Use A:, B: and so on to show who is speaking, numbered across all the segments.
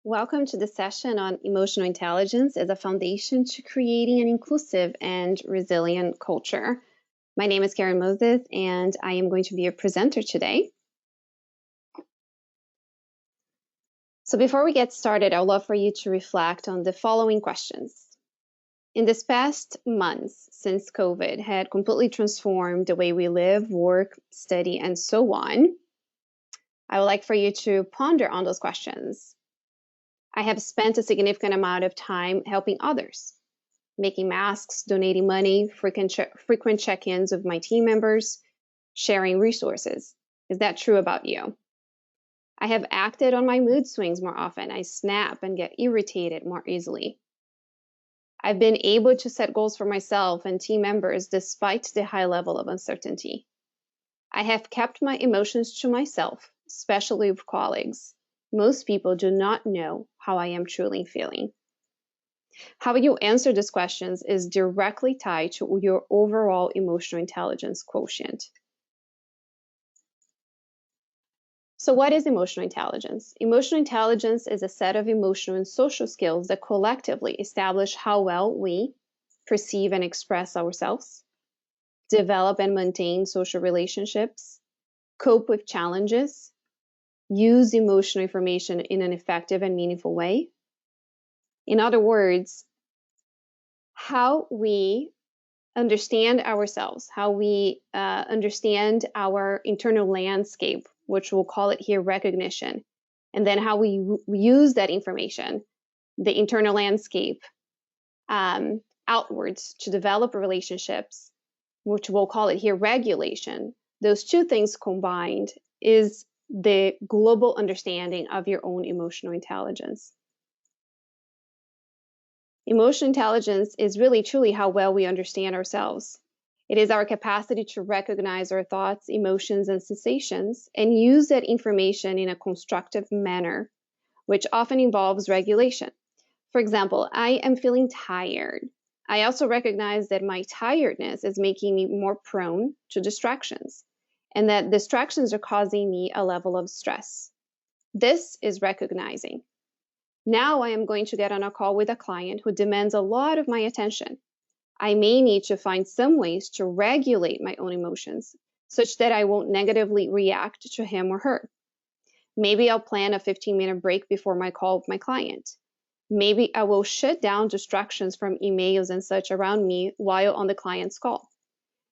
A: Welcome to the session on emotional intelligence as a foundation to creating an inclusive and resilient culture. My name is Karen Moses, and I am going to be your presenter today. So before we get started, I'd love for you to reflect on the following questions. In this past months, since COVID had completely transformed the way we live, work, study, and so on, I would like for you to ponder on those questions. I have spent a significant amount of time helping others, making masks, donating money, frequent check-ins of my team members, sharing resources. Is that true about you? I have acted on my mood swings more often. I snap and get irritated more easily. I've been able to set goals for myself and team members despite the high level of uncertainty. I have kept my emotions to myself, especially with colleagues. Most people do not know how I am truly feeling. How you answer these questions is directly tied to your overall emotional intelligence quotient. So what is emotional intelligence? Emotional intelligence is a set of emotional and social skills that collectively establish how well we perceive and express ourselves, develop and maintain social relationships, cope with challenges, use emotional information in an effective and meaningful way. In other words, how we understand ourselves, how we understand our internal landscape, which we'll call it here recognition, and then how we use that information, the internal landscape, outwards to develop relationships, which we'll call it here regulation. Those two things combined is the global understanding of your own emotional intelligence. Emotional intelligence is really truly how well we understand ourselves. It is our capacity to recognize our thoughts, emotions, and sensations and use that information in a constructive manner, which often involves regulation. For example, I am feeling tired. I also recognize that my tiredness is making me more prone to distractions and that distractions are causing me a level of stress. This is recognizing. Now I am going to get on a call with a client who demands a lot of my attention. I may need to find some ways to regulate my own emotions such that I won't negatively react to him or her. Maybe I'll plan a 15-minute break before my call with my client. Maybe I will shut down distractions from emails and such around me while on the client's call.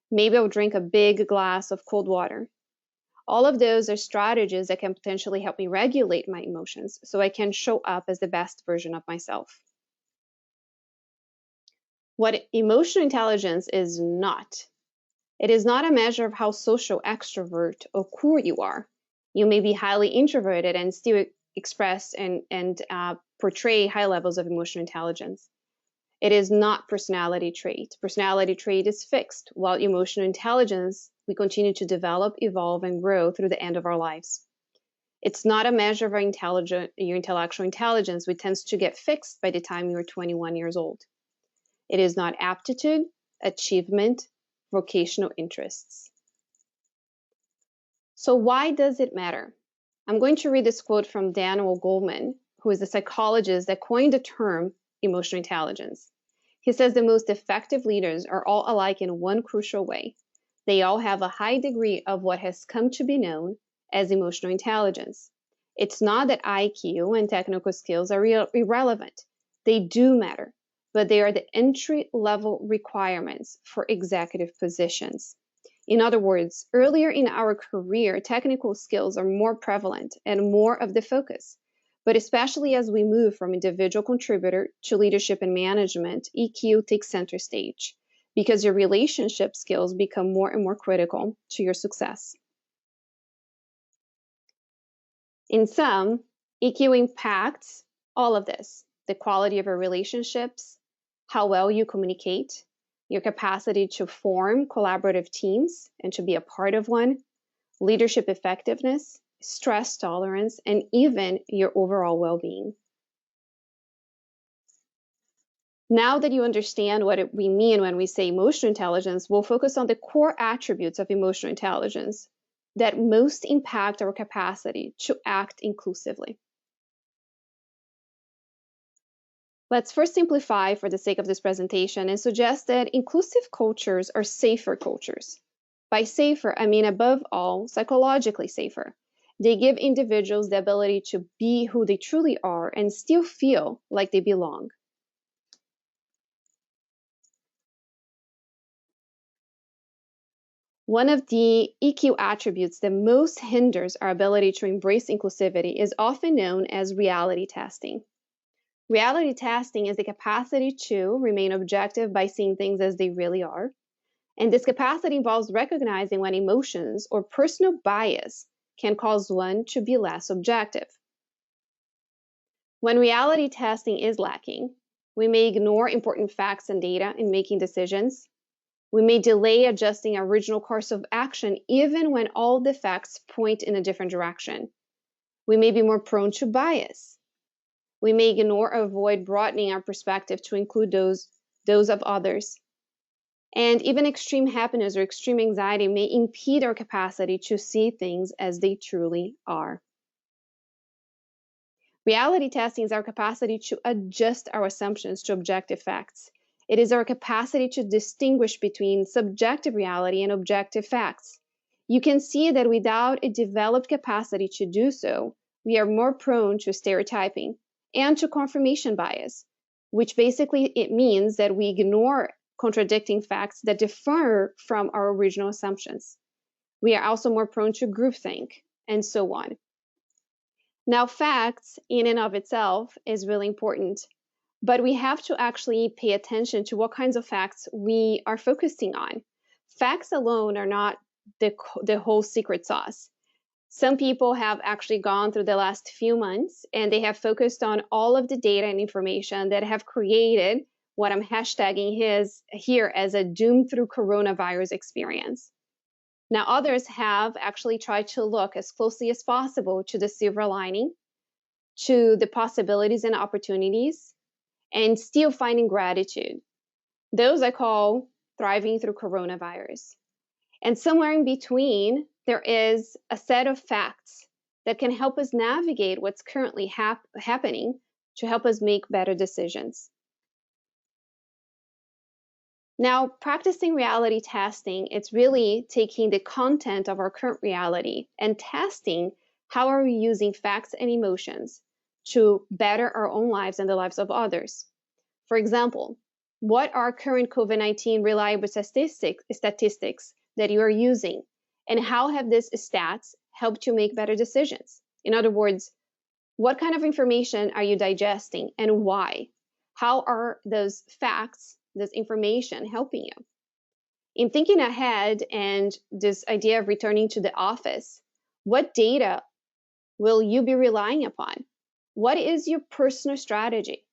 A: Maybe I'll drink a big glass of cold water. All of those are strategies that can potentially help me regulate my emotions so I can show up as the best version of myself. What emotional intelligence is not. It is not a measure of how social, extrovert, or cool you are. You may be highly introverted and still express and portray high levels of emotional intelligence. It is not personality trait. Personality trait is fixed, while emotional intelligence, we continue to develop, evolve, and grow through the end of our lives. It's not a measure of your intellectual intelligence, which tends to get fixed by the time you're 21 years old. It is not aptitude, achievement, vocational interests. So why does it matter? I'm going to read this quote from Daniel Goleman, who is a psychologist that coined the term emotional intelligence. He says the most effective leaders are all alike in one crucial way. They all have a high degree of what has come to be known as emotional intelligence. It's not that IQ and technical skills are irrelevant. They do matter, but they are the entry-level requirements for executive positions. In other words, earlier in our career, technical skills are more prevalent and more of the focus. But especially as we move from individual contributor to leadership and management, EQ takes center stage because your relationship skills become more and more critical to your success. In sum, EQ impacts all of this: the quality of your relationships, how well you communicate, your capacity to form collaborative teams and to be a part of one, leadership effectiveness, stress tolerance, and even your overall well-being. Now that you understand what we mean when we say emotional intelligence, we'll focus on the core attributes of emotional intelligence that most impact our capacity to act inclusively. Let's first simplify for the sake of this presentation and suggest that inclusive cultures are safer cultures. By safer, I mean above all, psychologically safer. They give individuals the ability to be who they truly are and still feel like they belong. One of the EQ attributes that most hinders our ability to embrace inclusivity is often known as reality testing. Reality testing is the capacity to remain objective by seeing things as they really are. And this capacity involves recognizing when emotions or personal bias can cause one to be less objective. When reality testing is lacking, we may ignore important facts and data in making decisions. We may delay adjusting our original course of action even when all the facts point in a different direction. We may be more prone to bias. We may ignore or avoid broadening our perspective to include those of others. And even extreme happiness or extreme anxiety may impede our capacity to see things as they truly are. Reality testing is our capacity to adjust our assumptions to objective facts. It is our capacity to distinguish between subjective reality and objective facts. You can see that without a developed capacity to do so, we are more prone to stereotyping and to confirmation bias, which basically it means that we ignore contradicting facts that differ from our original assumptions. We are also more prone to groupthink, and so on. Now, facts in and of itself is really important, but we have to actually pay attention to what kinds of facts we are focusing on. Facts alone are not the whole secret sauce. Some people have actually gone through the last few months and they have focused on all of the data and information that have created what I'm hashtagging here as a doom through coronavirus experience. Now, others have actually tried to look as closely as possible to the silver lining, to the possibilities and opportunities, and still finding gratitude. Those I call thriving through coronavirus. And somewhere in between, there is a set of facts that can help us navigate what's currently happening to help us make better decisions. Now, practicing reality testing, it's really taking the content of our current reality and testing how are we using facts and emotions to better our own lives and the lives of others. For example, what are current COVID-19 reliable statistics that you are using, and how have these stats helped you make better decisions? In other words, what kind of information are you digesting and why? How are those facts, this information helping you? In thinking ahead and this idea of returning to the office, what data will you be relying upon? What is your personal strategy?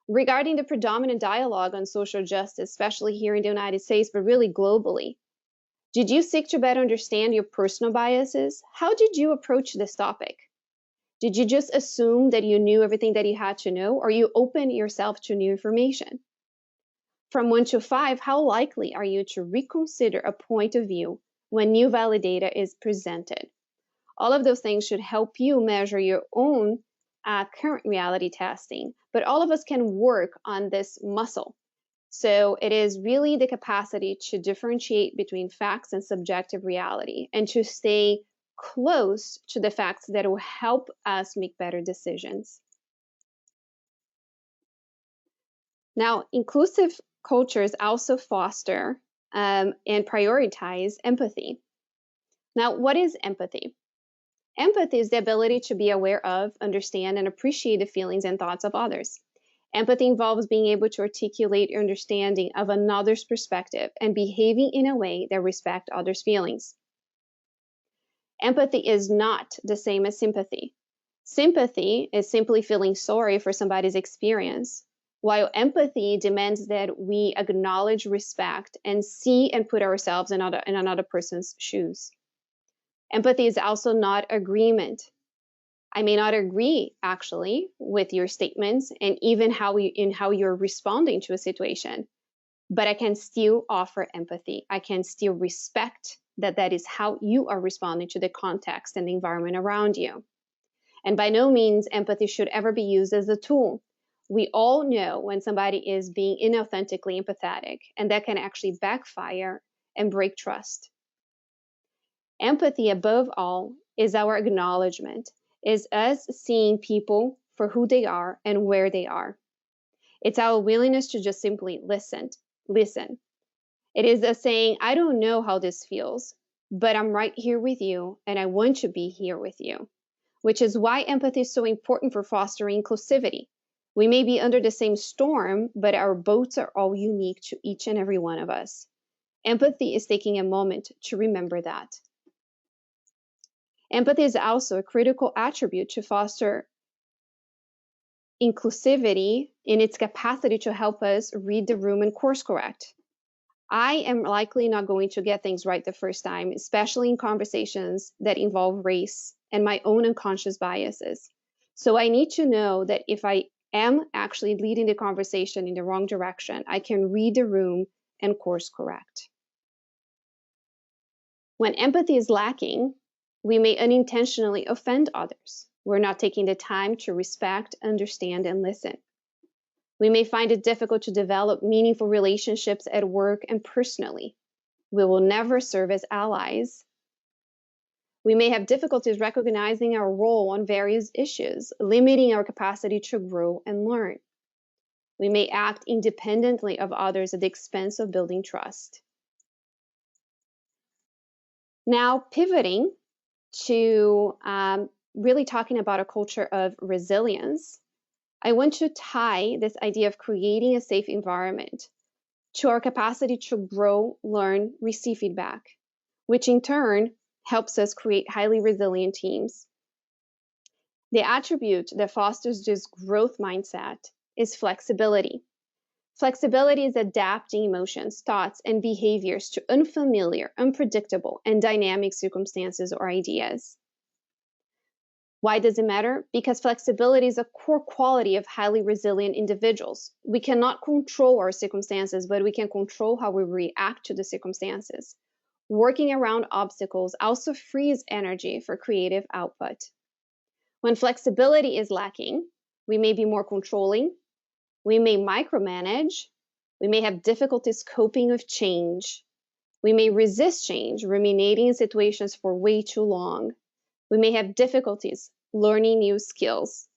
A: Regarding the predominant dialogue on social justice, especially here in the United States, but really globally, did you seek to better understand your personal biases? How did you approach this topic? Did you just assume that you knew everything that you had to know, or you opened yourself to new information? From 1 to 5, how likely are you to reconsider a point of view when new valid data is presented? All of those things should help you measure your own current reality testing, but all of us can work on this muscle. So it is really the capacity to differentiate between facts and subjective reality and to stay close to the facts that will help us make better decisions. Now, inclusive cultures also foster and prioritize empathy. Now, what is empathy? Empathy is the ability to be aware of, understand, and appreciate the feelings and thoughts of others. Empathy involves being able to articulate your understanding of another's perspective and behaving in a way that respects others' feelings. Empathy is not the same as sympathy. Sympathy is simply feeling sorry for somebody's experience, while empathy demands that we acknowledge, respect, and see and put ourselves in another person's shoes. Empathy is also not agreement. I may not agree, actually, with your statements and even how you're responding to a situation, but I can still offer empathy. I can still respect that is how you are responding to the context and the environment around you. And by no means empathy should ever be used as a tool. We all know when somebody is being inauthentically empathetic, and that can actually backfire and break trust. Empathy, above all, is our acknowledgement, is us seeing people for who they are and where they are. It's our willingness to just simply listen. It is us saying, I don't know how this feels, but I'm right here with you, and I want to be here with you, which is why empathy is so important for fostering inclusivity. We may be under the same storm, but our boats are all unique to each and every one of us. Empathy is taking a moment to remember that. Empathy is also a critical attribute to foster inclusivity in its capacity to help us read the room and course correct. I am likely not going to get things right the first time, especially in conversations that involve race and my own unconscious biases. So I need to know that if I am actually leading the conversation in the wrong direction, I can read the room and course correct. When empathy is lacking, we may unintentionally offend others. We're not taking the time to respect, understand, and listen. We may find it difficult to develop meaningful relationships at work and personally. We will never serve as allies. We may have difficulties recognizing our role on various issues, limiting our capacity to grow and learn. We may act independently of others at the expense of building trust. Now, pivoting to really talking about a culture of resilience, I want to tie this idea of creating a safe environment to our capacity to grow, learn, receive feedback, which in turn helps us create highly resilient teams. The attribute that fosters this growth mindset is flexibility. Flexibility is adapting emotions, thoughts, and behaviors to unfamiliar, unpredictable, and dynamic circumstances or ideas. Why does it matter? Because flexibility is a core quality of highly resilient individuals. We cannot control our circumstances, but we can control how we react to the circumstances. Working around obstacles also frees energy for creative output. When flexibility is lacking, we may be more controlling, we may micromanage, we may have difficulties coping with change, we may resist change, ruminating in situations for way too long. We may have difficulties learning new skills.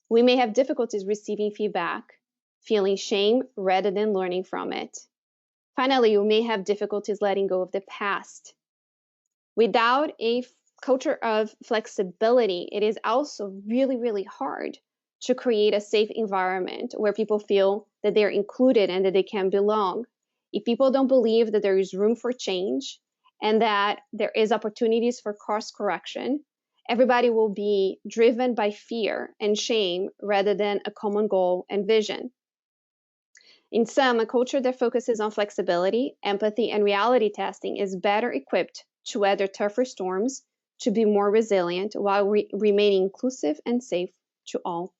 A: We may have difficulties receiving feedback, feeling shame rather than learning from it. Finally, we may have difficulties letting go of the past. Without a culture of flexibility, it is also really, really hard to create a safe environment where people feel that they're included and that they can belong. If people don't believe that there is room for change, and that there is opportunities for course correction, everybody will be driven by fear and shame rather than a common goal and vision. In sum, a culture that focuses on flexibility, empathy, and reality testing is better equipped to weather tougher storms, to be more resilient while remaining inclusive and safe to all.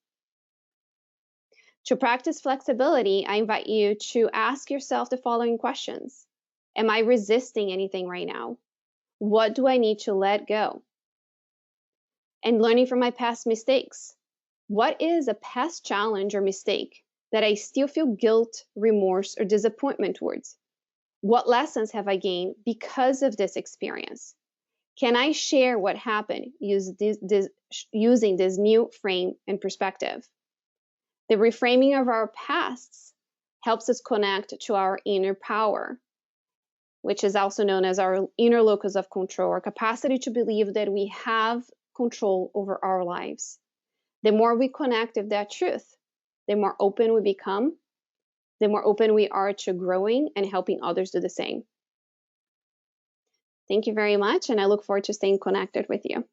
A: To practice flexibility, I invite you to ask yourself the following questions. Am I resisting anything right now? What do I need to let go? And learning from my past mistakes. What is a past challenge or mistake that I still feel guilt, remorse, or disappointment towards? What lessons have I gained because of this experience? Can I share what happened using this new frame and perspective? The reframing of our pasts helps us connect to our inner power, which is also known as our inner locus of control, our capacity to believe that we have control over our lives. The more we connect with that truth, the more open we become, the more open we are to growing and helping others do the same. Thank you very much, and I look forward to staying connected with you.